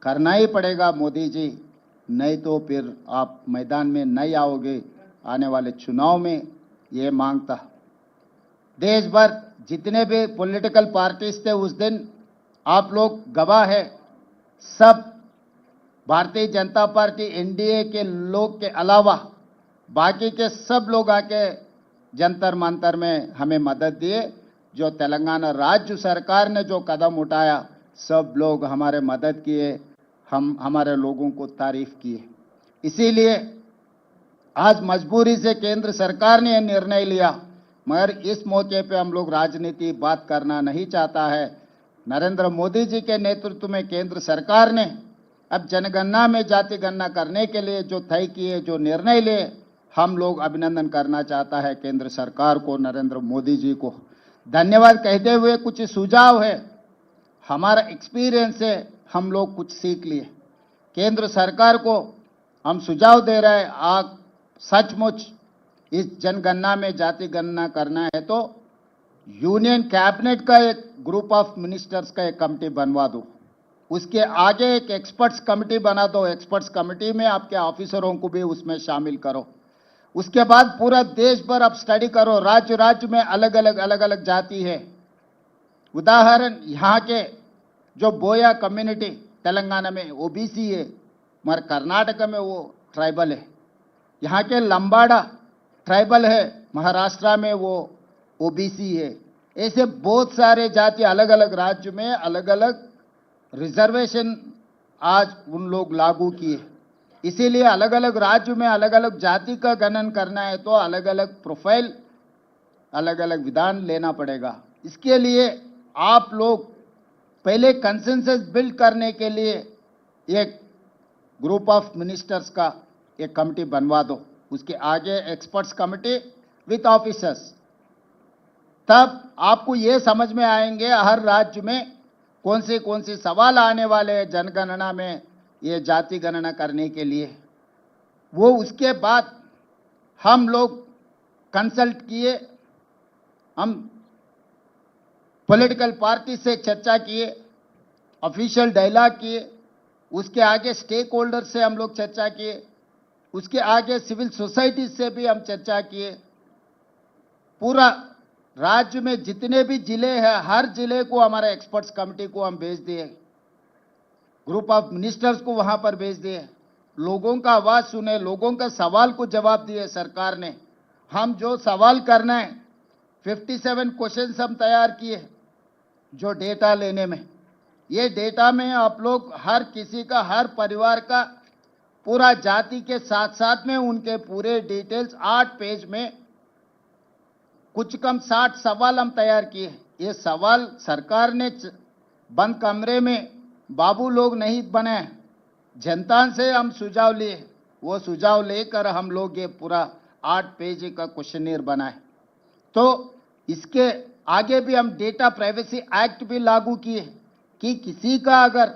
करना ही पड़ेगा मोदी जी, नहीं तो फिर आप मैदान में नहीं आओगे। आने वाले चुनाव में ये मांगता। देश भर जितने भी पॉलिटिकल पार्टीज थे उस दिन, आप लोग गवाह है, सब भारतीय जनता पार्टी एनडीए के लोग के अलावा बाकी के सब लोग आके जंतर मंतर में हमें मदद दिए। जो तेलंगाना राज्य सरकार ने जो कदम उठाया, सब लोग हमारे मदद किए, हम हमारे लोगों को तारीफ किए। इसीलिए आज मजबूरी से केंद्र सरकार ने यह निर्णय लिया, मगर इस मौके पे हम लोग राजनीति बात करना नहीं चाहता है। नरेंद्र मोदी जी के नेतृत्व में केंद्र सरकार ने अब जनगणना में जाति गणना करने के लिए जो तय किए, जो निर्णय लिए, हम लोग अभिनंदन करना चाहता है केंद्र सरकार को, नरेंद्र मोदी जी को धन्यवाद कहते हुए कुछ सुझाव है, हमारा एक्सपीरियंस है, हम लोग कुछ सीख लिए। केंद्र सरकार को हम सुझाव दे रहे हैं, आप सचमुच इस जनगणना में जाति गणना करना है तो यूनियन कैबिनेट का एक ग्रुप ऑफ मिनिस्टर्स का एक कमेटी बनवा दो, उसके आगे एक एक्सपर्ट्स कमेटी बना दो, एक्सपर्ट्स कमेटी में आपके ऑफिसरों को भी उसमें शामिल करो। उसके बाद पूरा देश भर आप स्टडी करो, राज्य राज्य में अलग अलग जाति है। उदाहरण, यहाँ के जो बोया कम्युनिटी तेलंगाना में ओबीसी है, मगर कर्नाटक में वो ट्राइबल है। यहाँ के लंबाड़ा ट्राइबल है, महाराष्ट्र में वो ओबीसी है। ऐसे बहुत सारे जाति अलग अलग राज्य में अलग अलग रिजर्वेशन आज उन लोग लागू किए। इसीलिए अलग अलग राज्य में अलग अलग जाति का गणन करना है तो अलग अलग प्रोफाइल, अलग अलग विधान लेना पड़ेगा। इसके लिए आप लोग पहले कंसेंसस बिल्ड करने के लिए एक ग्रुप ऑफ मिनिस्टर्स का एक कमेटी बनवा दो, उसके आगे एक्सपर्ट्स कमेटी विथ ऑफिसर्स। तब आपको ये समझ में आएंगे हर राज्य में कौन से सवाल आने वाले हैं जनगणना में, ये जाति गणना करने के लिए। वो उसके बाद हम लोग कंसल्ट किए, हम पॉलिटिकल पार्टी से चर्चा किए, ऑफिशियल डायलॉग किए, उसके आगे स्टेक होल्डर से हम लोग चर्चा किए, उसके आगे सिविल सोसाइटी से भी हम चर्चा किए। पूरा राज्य में जितने भी जिले हैं, हर जिले को हमारे एक्सपर्ट्स कमेटी को हम भेज दिए, ग्रुप ऑफ मिनिस्टर्स को वहां पर भेज दिए, लोगों का आवाज सुने, लोगों का सवाल को जवाब दिए सरकार ने। हम जो सवाल करना है 57 क्वेश्चंस हम तैयार किए जो डेटा लेने में। ये डेटा में आप लोग हर किसी का, हर परिवार का पूरा जाति के साथ साथ में उनके पूरे डिटेल्स 8 पेज में कुछ कम 60 सवाल हम तैयार किए। ये सवाल सरकार ने बंद कमरे में बाबू लोग नहीं बनाए, जनता से हम सुझाव लिए, वो सुझाव लेकर हम लोग ये पूरा 8 पेज का क्वेश्चनियर बनाए। तो इसके आगे भी हम डेटा प्राइवेसी एक्ट भी लागू किए कि किसी का अगर